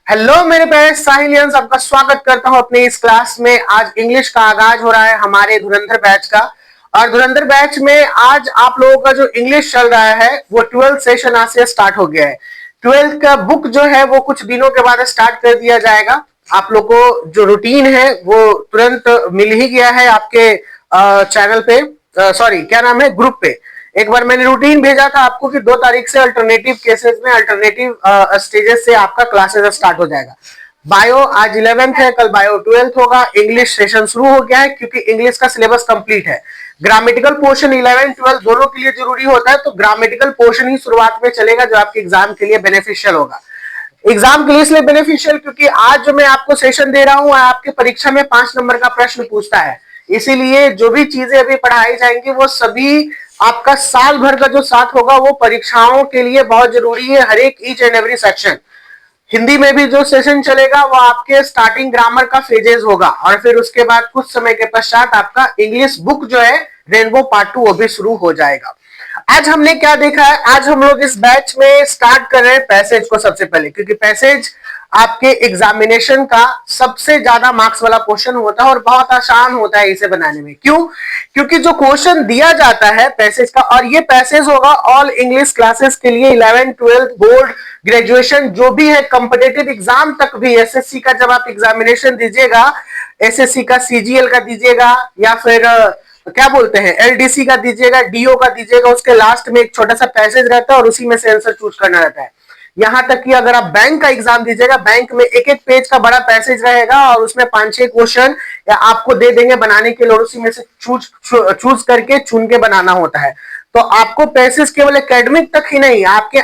Hello मेरे प्यारे साहिलियंस, आपका स्वागत करता हूं अपने इस क्लास में। आज इंग्लिश का आगाज हो रहा है हमारे धुरंधर बैच का। और धुरंधर बैच में आज आप लोगों का जो इंग्लिश चल रहा है वो 12th सेशन आज से स्टार्ट हो गया है। 12th का बुक जो है वो कुछ दिनों के बाद स्टार्ट कर दिया जाएगा। आप लोग को जो रूटीन है वो तुरंत मिल ही गया है आपके चैनल पे, सॉरी क्या नाम है, ग्रुप पे। एक बार मैंने रूटीन भेजा था आपको कि 2 तारीख से अल्टरनेटिव केसेस में अल्टरनेटिव स्टेजेस से आपका क्लासेस स्टार्ट हो जाएगा। बायो आज 11th है, कल बायो 12th होगा। इंग्लिश सेशन शुरू हो गया है क्योंकि इंग्लिश का सिलेबस कंप्लीट है। ग्रामेटिकल पोर्शन 11 12 दोनों के लिए जरूरी होता है, तो ग्रामेटिकल पोर्शन ही शुरुआत में चलेगा जो आपके एग्जाम के लिए बेनिफिशियल होगा। एग्जाम के लिए इसलिए बेनिफिशियल क्योंकि आज जो मैं आपको सेशन दे रहा हूं आपके परीक्षा में 5 नंबर का प्रश्न पूछता है। इसीलिए जो भी चीजें अभी पढ़ाई जाएंगी वो सभी आपका साल भर का जो साथ होगा वो परीक्षाओं के लिए बहुत जरूरी है। हर एक each and every section. Hindi में भी जो सेशन चलेगा वो आपके स्टार्टिंग ग्रामर का फेजेस होगा और फिर उसके बाद कुछ समय के पश्चात आपका इंग्लिश बुक जो है रेनबो पार्ट 2 वो भी शुरू हो जाएगा। आज हमने क्या देखा है, आज हम लोग इस बैच में स्टार्ट कर रहे हैं पैसेज को सबसे पहले, क्योंकि पैसेज आपके एग्जामिनेशन का सबसे ज्यादा मार्क्स वाला क्वेश्चन होता है और बहुत आसान होता है इसे बनाने में। क्यों? क्योंकि जो क्वेश्चन दिया जाता है पैसेज का, और ये पैसेज होगा ऑल इंग्लिश क्लासेस के लिए 11 12 बोर्ड ग्रेजुएशन जो भी है, कॉम्पिटेटिव एग्जाम तक भी। एसएससी का जब आप एग्जामिनेशन दीजिएगा, एसएससी का सीजीएल का दीजिएगा या फिर क्या बोलते हैं एलडीसी का दीजिएगा, डीओ का दीजिएगा, उसके लास्ट में एक छोटा सा पैसेज रहता है और उसी में से आंसर चूज करना रहता है। यहां तक कि अगर आप बैंक का एग्जाम दीजिएगा, बैंक में एक एक पेज का बड़ा पैसेज रहेगा और उसमें 5-6 क्वेश्चन या आपको दे देंगे बनाने के लिए, उसी में से चूज करके चुन के बनाना होता है। तो आपको पैसेज केवल एकेडमिक तक ही नहीं, आपके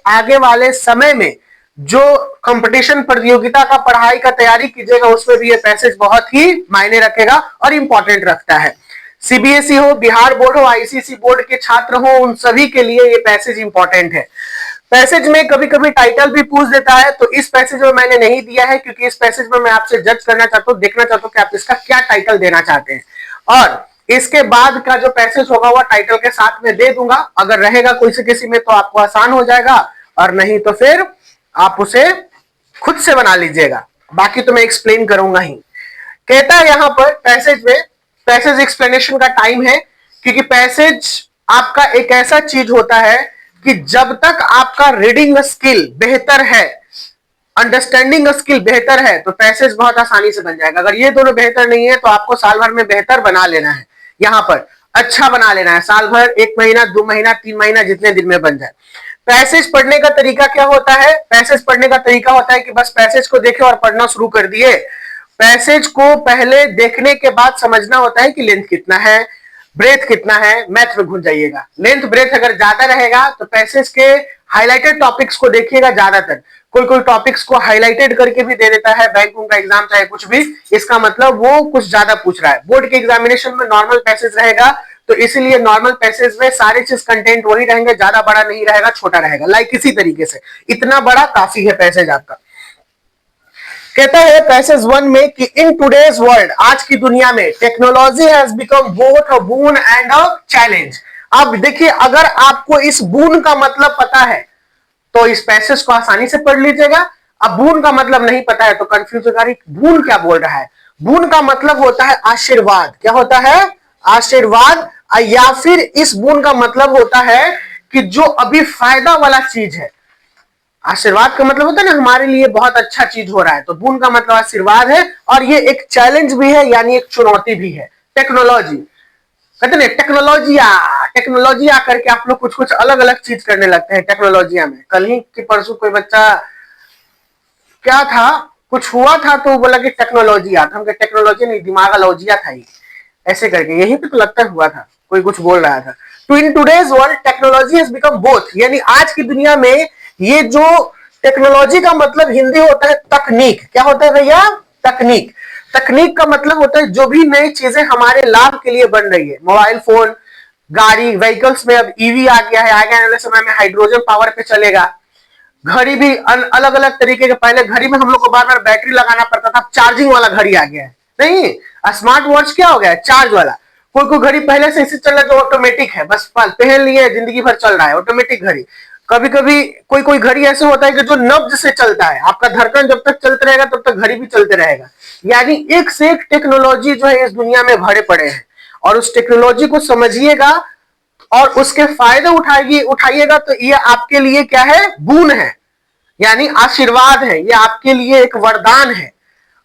आगे वाले समय में जो कंपटीशन प्रतियोगिता का पढ़ाई का तैयारी कीजिएगा उसमें भी ये पैसेज बहुत ही मायने रखेगा और इंपॉर्टेंट रखता है। सीबीएसई हो, बिहार बोर्ड हो, आईसीएसई बोर्ड के छात्र हो, उन सभी के लिए ये पैसेज इंपॉर्टेंट है। पैसेज में कभी कभी टाइटल भी पूछ देता है, तो इस पैसेज में मैंने नहीं दिया है क्योंकि इस पैसेज में मैं आपसे जज करना चाहता हूं, देखना चाहता हूं कि आप इसका क्या टाइटल देना चाहते हैं। और इसके बाद का जो पैसेज होगा वो टाइटल के साथ में दे दूंगा। अगर रहेगा कोई से किसी में तो आपको आसान हो जाएगा, और नहीं तो फिर आप उसे खुद से बना लीजिएगा। बाकी तो मैं एक्सप्लेन करूंगा ही। कहता है यहां पर पैसेज में, पैसेज एक्सप्लेनेशन का टाइम है, क्योंकि पैसेज आपका एक ऐसा चीज होता है कि जब तक आपका रीडिंग स्किल बेहतर है, अंडरस्टैंडिंग स्किल बेहतर है, तो पैसेज बहुत आसानी से बन जाएगा। अगर ये दोनों बेहतर नहीं है तो आपको साल भर में बेहतर बना लेना है, यहां पर अच्छा बना लेना है। साल भर 1 महीना 2 महीना 3 महीना जितने दिन में बन जाए। पैसेज पढ़ने का तरीका क्या होता है? पैसेज पढ़ने का तरीका होता है कि बस पैसेज को देखे और पढ़ना शुरू कर दिए। पैसेज को पहले देखने के बाद समझना होता है कि लेंथ कितना है, ब्रेथ कितना है। मैथ में घुस जाइएगा। लेंथ ब्रेथ अगर ज्यादा रहेगा तो पैसेज के हाईलाइटेड टॉपिक्स को देखिएगा ज्यादातर। कोई कोई टॉपिक्स को हाईलाइटेड करके भी दे देता है, बैंकों का एग्जाम चाहे कुछ भी, इसका मतलब वो कुछ ज्यादा पूछ रहा है। बोर्ड के एग्जामिनेशन में नॉर्मल पैसेज रहेगा, तो इसीलिए नॉर्मल पैसेज में सारे चीज कंटेंट वही रहेंगे, ज्यादा बड़ा नहीं रहेगा, छोटा रहेगा। लाइक इसी तरीके से इतना बड़ा काफी है पैसेज आपका। कहता है पैसेज 1 में कि इन टुडेज वर्ल्ड, आज की दुनिया में, technology has become both a boon and a challenge. अब देखिए, अगर आपको इस बून का मतलब पता है तो इस पैसेज को आसानी से पढ़ लीजिएगा। अब बून का मतलब नहीं पता है तो कंफ्यूज होगा, बून क्या बोल रहा है। बून का मतलब होता है आशीर्वाद। क्या होता है? आशीर्वाद। या फिर इस बून का मतलब होता है कि जो अभी फायदा वाला चीज है। आशीर्वाद का मतलब होता है ना, हमारे लिए बहुत अच्छा चीज हो रहा है, तो बून का मतलब आशीर्वाद है। और ये एक चैलेंज भी है, यानी एक चुनौती भी है। टेक्नोलॉजी कहते ना, टेक्नोलॉजी आकर के आप लोग कुछ कुछ अलग अलग चीज करने लगते हैं टेक्नोलॉजिया में। कल ही की परसों कोई बच्चा क्या था, कुछ हुआ था तो बोला कि टेक्नोलॉजी आता। हम टेक्नोलॉजी नहीं, दिमाग लॉजिया था ही, ऐसे करके यही पे तो लगता हुआ था, कोई कुछ बोल रहा था। तो in today's world technology has become both, यानी आज की दुनिया में ये जो टेक्नोलॉजी का मतलब हिंदी होता है तकनीक। क्या होता है भैया? तकनीक। तकनीक का मतलब होता है जो भी नई चीजें हमारे लाभ के लिए बन रही है। मोबाइल फोन, गाड़ी, व्हीकल्स में अब ईवी आ गया है, आगे आने वाले समय में हाइड्रोजन पावर पे चलेगा। घड़ी भी अलग अलग तरीके के, पहले घड़ी में हम लोग को बार बार बैटरी लगाना पड़ता था, चार्जिंग वाला घड़ी आ गया है। नहीं, स्मार्ट वॉच क्या हो गया है? चार्ज वाला। कोई कोई घड़ी पहले से इसी चल रहा है जो ऑटोमेटिक है, बस पहन लिए जिंदगी भर चल रहा है, ऑटोमेटिक घड़ी। कभी कभी कोई कोई घड़ी ऐसे होता है कि जो नब्ज से चलता है, आपका धड़कन जब तक चलते रहेगा तब तक घड़ी भी चलते रहेगा। यानी एक से एक टेक्नोलॉजी जो है इस दुनिया में भरे पड़े हैं, और उस टेक्नोलॉजी को समझिएगा और उसके फायदे उठाइएगा तो ये आपके लिए क्या है, बून है, यानी आशीर्वाद है, ये आपके लिए एक वरदान है।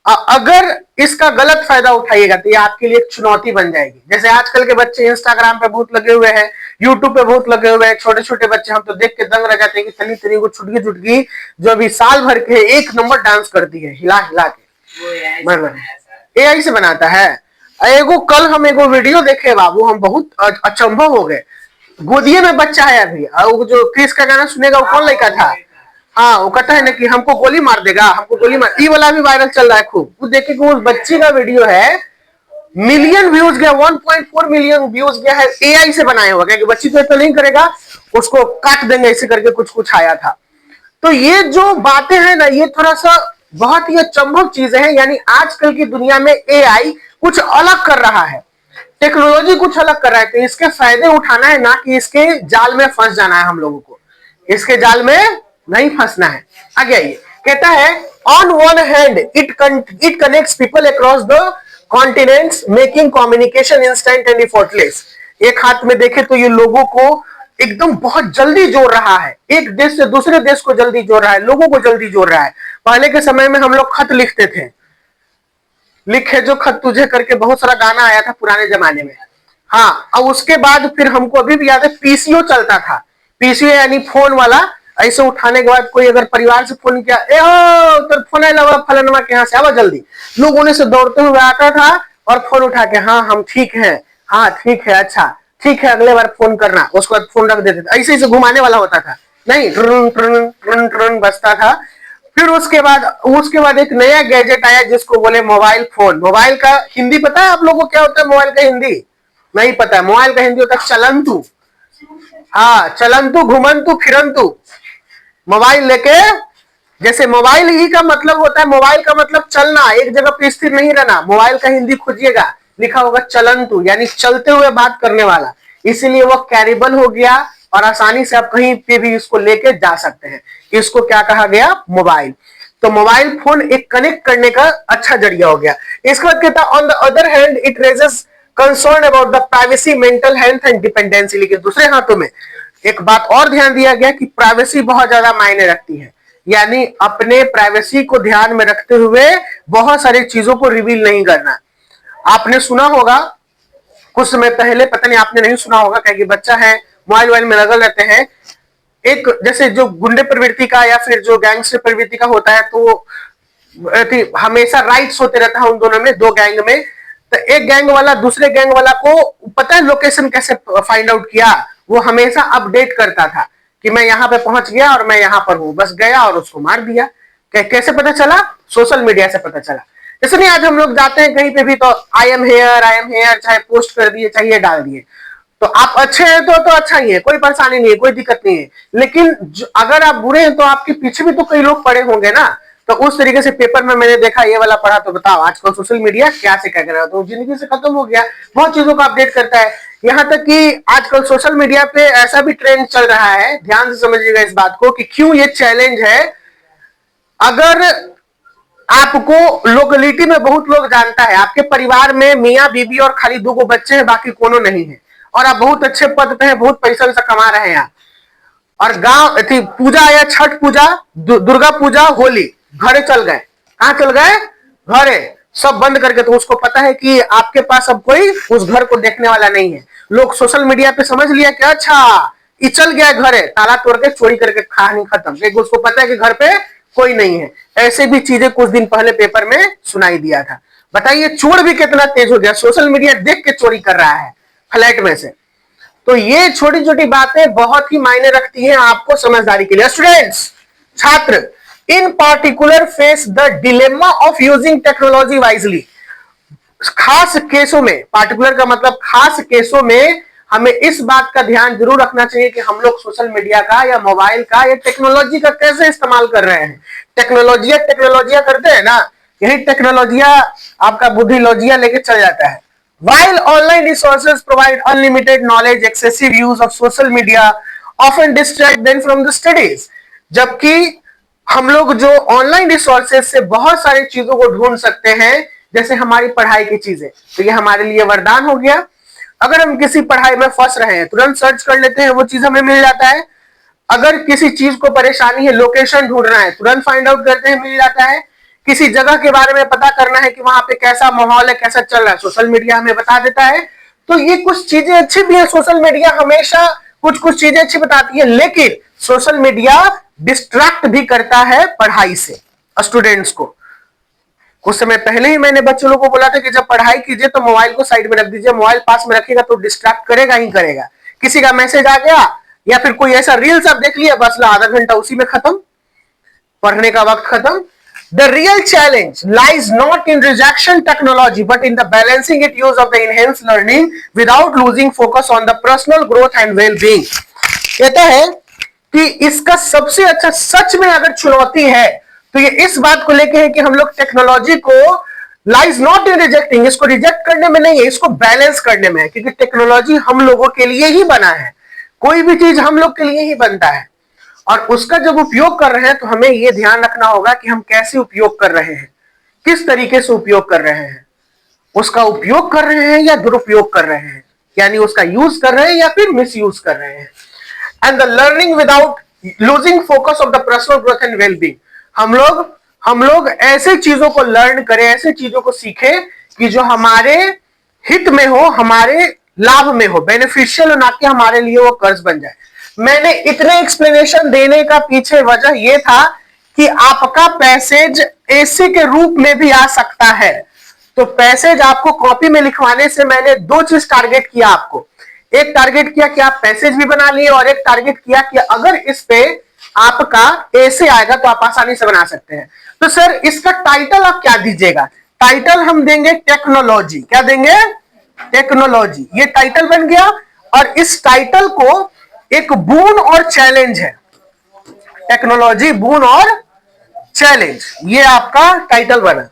अगर इसका गलत फायदा उठाइएगा तो ये आपके लिए एक चुनौती बन जाएगी। जैसे आजकल के बच्चे इंस्टाग्राम पे बहुत लगे हुए हैं, यूट्यूब पे बहुत लगे हुए हैं, छोटे छोटे बच्चे, हम तो देख के दंग रह जाते हैं कि तनी तनी को छुटकी छुटकी जो अभी साल भर के एक नंबर डांस करती है हिला हिला के, मतलब एआई से बनाता है। एगो कल हम एगो वीडियो देखे बाबू, हम बहुत अचंभव हो गए। गोदिए में बच्चा है अभी, और जो क्रिस का गाना सुनेगा वो कौन लड़का था, हाँ वो कहता है ना कि हमको गोली मार देगा, हमको गोली मार, ये वाला भी वायरल चल रहा है खूब। वो देखिए उस बच्ची का वीडियो है, मिलियन व्यूज गया, 1.4 मिलियन व्यूज गया है, एआई से बनाया हुआ, क्योंकि बच्ची तो नहीं करेगा, उसको काट देंगे ऐसे करके कुछ कुछ आया था। तो ये जो बातें हैं ना, ये थोड़ा सा बहुत ही अचंभव चीजें हैं। यानी आजकल की दुनिया में एआई कुछ अलग कर रहा है, टेक्नोलॉजी कुछ अलग कर रहा है, तो इसके फायदे उठाना है, ना कि इसके जाल में फंस जाना है। हम लोगों को इसके जाल में नहीं फंसना है। आगे आइए, कहता है on one hand it connects people across the continents making communication instant and effortless. एक हाथ में देखे तो ये लोगों को एकदम बहुत जल्दी जोड़ रहा है, एक देश से दूसरे देश को जल्दी जोड़ रहा है, लोगों को जल्दी जोड़ रहा है। पहले के समय में हम लोग खत लिखते थे, लिखे जो खत तुझे करके बहुत सारा गाना आया था पुराने जमाने में। हाँ, अब उसके बाद फिर हमको अभी भी याद है पीसीओ चलता था, पीसीओ यानी फोन वाला। ऐसे उठाने के बाद कोई अगर परिवार से फोन किया, ए हो तो फोन आया फलानमा के यहाँ से आवा जल्दी, लोग उन्हें से दौड़ते हुए आता था और फोन उठा के, हाँ हम ठीक है, हाँ ठीक है, अच्छा ठीक है, अगले बार फोन करना, उसके बाद फोन रख देते थे। ऐसे ऐसे घुमाने वाला होता था, नहीं ट्रन ट्रन ट्रन ट्रन बजता था। फिर उसके बाद एक नया गैजेट आया जिसको बोले मोबाइल फोन। मोबाइल का हिंदी पता है आप लोगों को क्या होता है? मोबाइल का हिंदी नहीं पता है। मोबाइल का हिंदी होता है चलंतु। हाँ, चलंतु घुमंतु फिरंतु। मोबाइल लेके, जैसे मोबाइल ही का मतलब होता है, मोबाइल का मतलब चलना, एक जगह पे स्थिर नहीं रहना। मोबाइल का हिंदी खोजिएगा, लिखा होगा चलंतु, यानी चलते हुए बात करने वाला। इसीलिए वो कैरिबल हो गया और आसानी से आप कहीं पे भी इसको लेके जा सकते हैं। इसको क्या कहा गया? मोबाइल। तो मोबाइल फोन एक कनेक्ट करने का अच्छा जरिया हो गया। इसके बाद कहता on the other hand it raises concern about the privacy, mental health and dependency. लेकिन दूसरे हाथों में एक बात और ध्यान दिया गया कि प्राइवेसी बहुत ज्यादा मायने रखती है, यानी अपने प्राइवेसी को ध्यान में रखते हुए बहुत सारी चीजों को रिवील नहीं करना। आपने सुना होगा कुछ समय पहले, पता नहीं आपने नहीं सुना होगा क्योंकि बच्चा है, मोबाइल में लगे रहते हैं। एक जैसे जो गुंडे प्रवृत्ति का या फिर जो गैंगस्टर प्रवृत्ति का होता है, तो हमेशा राइट्स होते रहता है उन दोनों में, दो गैंग में। तो एक गैंग वाला दूसरे गैंग वाला को पता है लोकेशन कैसे फाइंड आउट किया? वो हमेशा अपडेट करता था कि मैं यहाँ पे पहुंच गया और मैं यहाँ पर हूं, बस गया और उसको मार दिया। कैसे पता चला? सोशल मीडिया से पता चला। जैसे नहीं आज हम लोग जाते हैं कहीं पे भी तो आई एम हेयर चाहे पोस्ट कर दिए, चाहे डाल दिए, तो आप अच्छे हैं तो अच्छा ही है, कोई परेशानी नहीं है, कोई दिक्कत नहीं है। लेकिन अगर आप बुरे हैं तो आपके पीछे भी तो कई लोग पड़े होंगे ना। तो उस तरीके से पेपर में मैंने देखा ये वाला पढ़ा, तो बताओ आजकल सोशल मीडिया क्या से क्या कर रहा है, तो जिंदगी से खत्म हो गया। बहुत चीजों को अपडेट करता है, यहाँ तक कि आजकल सोशल मीडिया पे ऐसा भी ट्रेंड चल रहा है, ध्यान से समझिएगा इस बात को कि क्यों ये चैलेंज है। अगर आपको लोकेलिटी में बहुत लोग जानता है, आपके परिवार में मियाँ बीबी और खाली 2 बच्चे हैं, बाकी कोनो नहीं है, और आप बहुत अच्छे पद पे हैं, बहुत पैसा वैसा कमा रहे हैं, और गांव थी पूजा या छठ पूजा, दुर्गा पूजा, होली, घरे चल गए। कहां चल गए? घरे, सब बंद करके। तो उसको पता है कि आपके पास अब कोई उस घर को देखने वाला नहीं है। लोग सोशल मीडिया पे समझ लिया कि अच्छा ये चल गया घरे, ताला तोड़ के चोरी करके कहानी खत्म, क्योंकि उसको पता है कि घर पे कोई नहीं है। ऐसे भी चीजें कुछ दिन पहले पेपर में सुनाई दिया था। बताइए चोर भी कितना तेज हो गया, सोशल मीडिया देख के चोरी कर रहा है फ्लैट में से। तो ये छोटी छोटी बातें बहुत ही मायने रखती हैं आपको समझदारी के लिए। स्टूडेंट्स, छात्र इन particular face the dilemma of using technology wisely. खास केसों में, पार्टिकुलर का मतलब खास केसों में, हमें इस बात का ध्यान जरूर रखना चाहिए कि हम लोग सोशल मीडिया का या मोबाइल का या टेक्नोलॉजी का कैसे इस्तेमाल कर रहे हैं। टेक्नोलॉजिया करते हैं ना, यही टेक्नोलॉजिया आपका बुद्धिलॉजिया लेके चल जाता है। While online resources provide unlimited knowledge, excessive use of social media often distract them from the studies. जबकि हम लोग जो ऑनलाइन रिसोर्सेज से बहुत सारी चीजों को ढूंढ सकते हैं, जैसे हमारी पढ़ाई की चीजें, तो ये हमारे लिए वरदान हो गया। अगर हम किसी पढ़ाई में फंस रहे हैं, तुरंत सर्च कर लेते हैं, वो चीज हमें मिल जाता है। अगर किसी चीज को परेशानी है, लोकेशन ढूंढना है, तुरंत फाइंड आउट करते हैं, मिल जाता है। किसी जगह के बारे में पता करना है कि वहां पे कैसा माहौल है, कैसा चल रहा है, सोशल मीडिया हमें बता देता है। तो ये कुछ चीजें अच्छी भी है, सोशल मीडिया हमेशा कुछ कुछ चीजें अच्छी बताती है, लेकिन सोशल मीडिया डिस्ट्रैक्ट भी करता है पढ़ाई से स्टूडेंट्स को। कुछ समय पहले ही मैंने बच्चों लोगों को बोला था कि जब पढ़ाई कीजिए तो मोबाइल को साइड में रख दीजिए, मोबाइल पास में रखिएगा तो डिस्ट्रैक्ट करेगा ही करेगा। किसी का मैसेज आ गया या फिर कोई ऐसा रील्स आप देख लिया, बस आधा घंटा उसी में खत्म, पढ़ने का वक्त खत्म। The real challenge lies not in rejection technology but in the balancing its use of the enhanced learning without losing focus on the personal growth and well-being। कहता है कि इसका सबसे अच्छा सच में अगर चुनौती है तो ये इस बात को लेके है कि हम लोग टेक्नोलॉजी को लाइज नॉट इन रिजेक्टिंग, इसको रिजेक्ट करने में नहीं है, इसको बैलेंस करने में है, क्योंकि टेक्नोलॉजी हम लोगों के लिए ही बना है। कोई भी चीज हम लोग के लिए ही बनता है, और उसका जब उपयोग कर रहे हैं तो हमें यह ध्यान रखना होगा कि हम कैसे उपयोग कर रहे हैं, किस तरीके से उपयोग कर रहे हैं, उसका उपयोग कर रहे हैं या दुरुपयोग कर रहे हैं, यानी उसका यूज कर रहे हैं या फिर मिस यूज कर रहे हैं। And the learning without losing focus of the personal growth and wellbeing, हम लोग ऐसे चीजों को लर्न करें, ऐसे चीजों को सीखें कि जो हमारे हित में हो, हमारे लाभ में हो, बेनिफिशियल हो, ना कि हमारे लिए वो कर्ज बन जाए। मैंने इतने एक्सप्लेनेशन देने का पीछे वजह यह था कि आपका पैसेज ऐसे के रूप में भी आ सकता है। तो पैसेज आपको कॉपी में लिखवाने से मैंने दो चीज टारगेट किया आपको। एक टारगेट किया कि आप पैसेज भी बना लिए, और एक टारगेट किया कि अगर इस पे आपका ऐसे आएगा तो आप आसानी से बना सकते हैं। तो सर इसका टाइटल आप क्या दीजिएगा? टाइटल हम देंगे टेक्नोलॉजी। क्या देंगे? टेक्नोलॉजी। ये टाइटल बन गया, और इस टाइटल को एक बून और चैलेंज है। टेक्नोलॉजी, बून और चैलेंज, ये आपका टाइटल बना।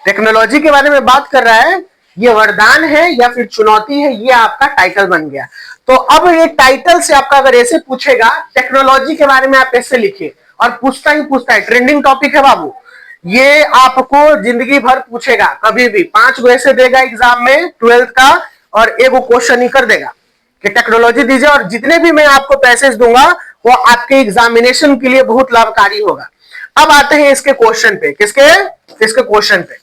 टेक्नोलॉजी के बारे में बात कर रहा है, ये वरदान है या फिर चुनौती है, ये आपका टाइटल बन गया। तो अब ये टाइटल से आपका अगर ऐसे पूछेगा टेक्नोलॉजी के बारे में, आप ऐसे लिखिए, और पूछता ही पूछता है, ट्रेंडिंग टॉपिक है बाबू, ये आपको जिंदगी भर पूछेगा कभी भी। 5 गो ऐसे देगा एग्जाम में 12th का, और एक क्वेश्चन ही कर देगा कि टेक्नोलॉजी दीजिए, और जितने भी मैं आपको पैसेज दूंगा वो आपके एग्जामिनेशन के लिए बहुत लाभकारी होगा। अब आते हैं इसके क्वेश्चन पे। इसके क्वेश्चन पे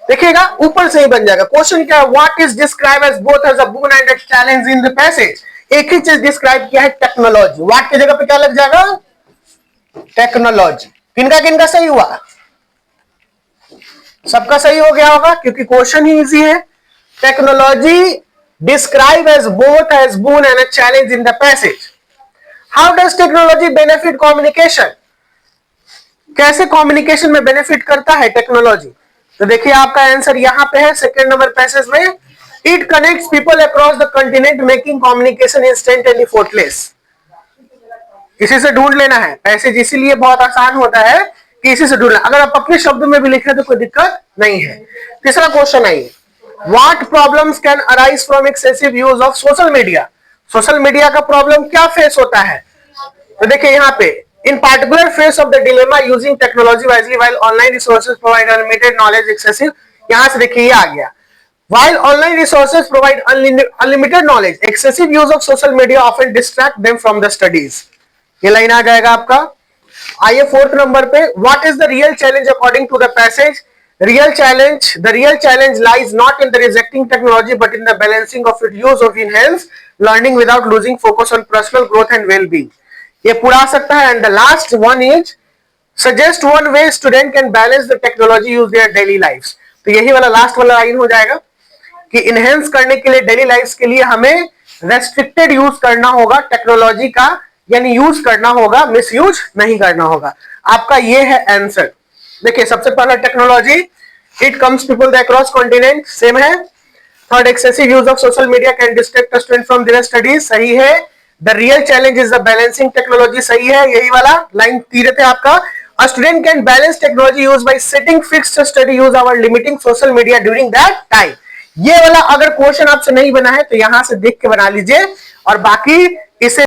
देखिएगा, ऊपर से ही बन जाएगा। क्वेश्चन क्या है? What is describe as both as a boon and a challenge in the passage. एक ही चीज डिस्क्राइब किया है, टेक्नोलॉजी। व्हाट की जगह पे क्या लग जाएगा? टेक्नोलॉजी। किनका किनका सही हुआ? सबका सही हो गया होगा, क्योंकि क्वेश्चन ही इजी है। Technology describe as both as boon and a challenge in the passage. How does technology benefit communication? कैसे कम्युनिकेशन में बेनिफिट करता है टेक्नोलॉजी? तो देखिए आपका आंसर यहां पे है सेकंड नंबर पैसेज में। It connects people across the continent making communication instant and effortless. इसी से ढूंढ लेना है पैसेज, इसीलिए बहुत आसान होता है कि इसी से ढूंढना। अगर आप अपने शब्द में भी लिखे तो कोई दिक्कत नहीं है। तीसरा क्वेश्चन आइए, What problems can arise from excessive use of social media? Social media का प्रॉब्लम क्या फेस होता है? तो देखिए यहाँ पे, in particular face of the dilemma using technology wisely while online resources provide unlimited knowledge excessive, यहां से देखिए ये आ गया, while online resources provide unlimited knowledge, excessive use of social media often distract them from the studies। ये line आ जाएगा आपका। आइए fourth number पे, what is the real challenge according to the passage? The real challenge lies not in the rejecting technology but in the balancing of its use of enhance learning without losing focus on personal growth and well-being। ये पूरा आ सकता है। And the last one is suggest one way student can balance the technology use their daily lives। तो यही वाला last वाला line हो जाएगा कि इनहेंस करने के लिए डेली लाइफ के लिए हमें रेस्ट्रिक्टेड यूज करना होगा टेक्नोलॉजी का, यानी यूज करना होगा, मिस यूज नहीं करना होगा। आपका ये है आंसर। देखिए सबसे पहला technology, it comes people the across continent, same है। Third, excessive use of social media can distract student from their studies, सही है। The real challenge is the balancing technology, सही है। यही वाला लाइन तीरथ है आपका। A student can balance technology use by setting fixed study use or limiting social media during that time। ये वाला अगर क्वेश्चन आपसे नहीं बना है तो यहां से देख के बना लीजिए, और बाकी इसे